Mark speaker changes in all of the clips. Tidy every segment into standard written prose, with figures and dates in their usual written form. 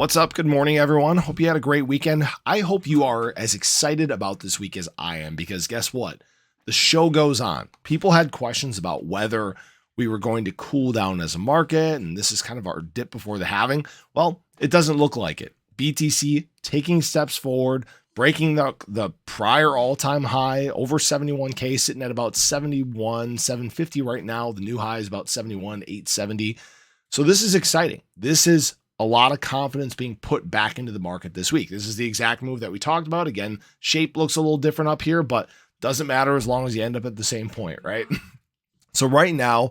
Speaker 1: What's up? Good morning, everyone. Hope you had a great weekend. I hope you are as excited about this week as I am, because guess what? The show goes on. People had questions about whether we were going to cool down as a market, and this is kind of our dip before the halving. Well, it doesn't look like it. BTC taking steps forward, breaking the prior all-time high, over 71K, sitting at about 71,750 right now. The new high is about 71,870. So this is exciting. This is a lot of confidence being put back into the market this week. This is the exact move that we talked about. Again, shape looks a little different up here, but doesn't matter as long as you end up at the same point, right? So right now,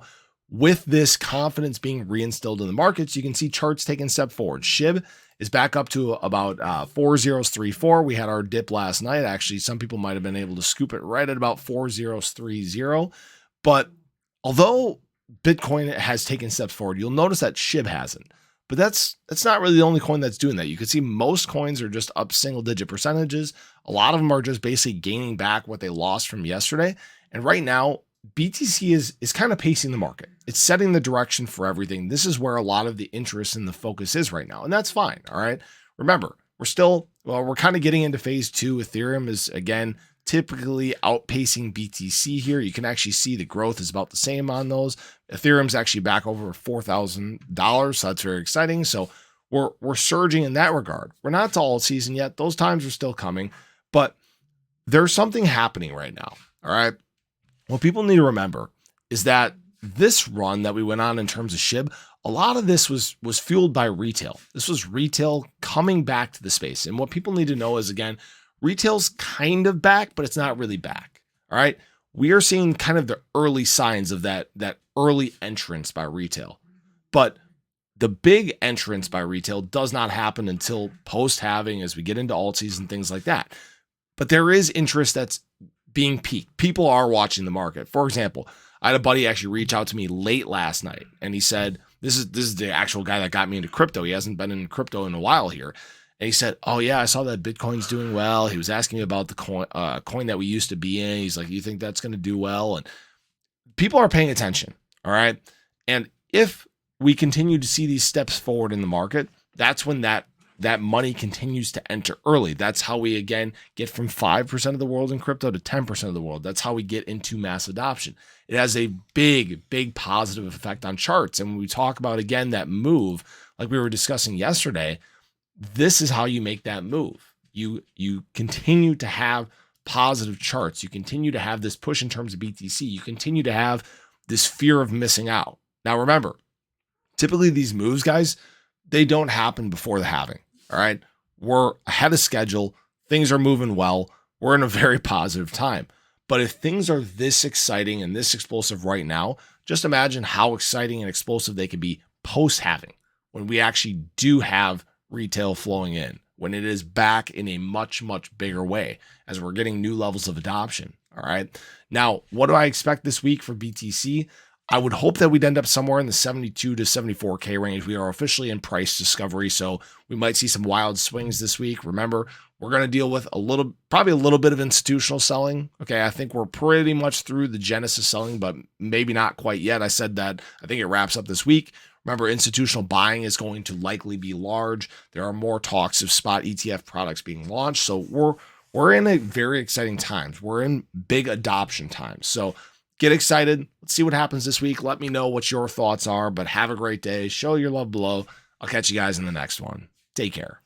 Speaker 1: with this confidence being reinstilled in the markets, you can see charts taking a step forward. SHIB is back up to about 4034. We had our dip last night. Actually, some people might have been able to scoop it right at about 4030. But although Bitcoin has taken steps forward, you'll notice that SHIB hasn't. But that's not really the only coin that's doing that. You can see most coins are just up single-digit percentages. A lot of them are just basically gaining back what they lost from yesterday. And right now, BTC is kind of pacing the market. It's setting the direction for everything. This is where a lot of the interest and the focus is right now, and that's fine. All right. Remember, we're kind of getting into phase two. Ethereum is again typically outpacing BTC here. You can actually see the growth is about the same on those. Ethereum's actually back over $4,000, so that's very exciting. So we're surging in that regard. We're not to all season yet. Those times are still coming, but there's something happening right now. All right. What people need to remember is that this run that we went on in terms of SHIB, a lot of this was fueled by retail. This was retail coming back to the space. And what people need to know is, again, retail's kind of back, but it's not really back. All right. We are seeing kind of the early signs of that early entrance by retail. But the big entrance by retail does not happen until post-halving, as we get into alt season, things like that. But there is interest that's being peaked. People are watching the market. For example, I had a buddy actually reach out to me late last night, and he said, this is the actual guy that got me into crypto. He hasn't been in crypto in a while here. And he said, oh yeah, I saw that Bitcoin's doing well. He was asking me about the coin that we used to be in. He's like, you think that's going to do well? And people are paying attention. All right. And if we continue to see these steps forward in the market, that's when that money continues to enter early. That's how we, again, get from 5% of the world in crypto to 10% of the world. That's how we get into mass adoption. It has a big, big positive effect on charts. And when we talk about, again, that move, like we were discussing yesterday, this is how you make that move. You continue to have positive charts. You continue to have this push in terms of BTC. You continue to have this fear of missing out. Now, remember, typically these moves, guys, they don't happen before the halving. All right. We're ahead of schedule. Things are moving well. We're in a very positive time. But if things are this exciting and this explosive right now, just imagine how exciting and explosive they could be post-halving, when we actually do have retail flowing in, when it is back in a much, much bigger way, as we're getting new levels of adoption. All right. Now, what do I expect this week for BTC? I would hope that we'd end up somewhere in the 72 to 74K range. We are officially in price discovery, so we might see some wild swings this week. Remember, we're going to deal with probably a little bit of institutional selling. Okay, I think we're pretty much through the genesis selling, but maybe not quite yet. I said that I think it wraps up this week. Remember, institutional buying is going to likely be large. There are more talks of spot ETF products being launched, so we're in a very exciting times. We're in big adoption times. So get excited. Let's see what happens this week. Let me know what your thoughts are, but have a great day. Show your love below. I'll catch you guys in the next one. Take care.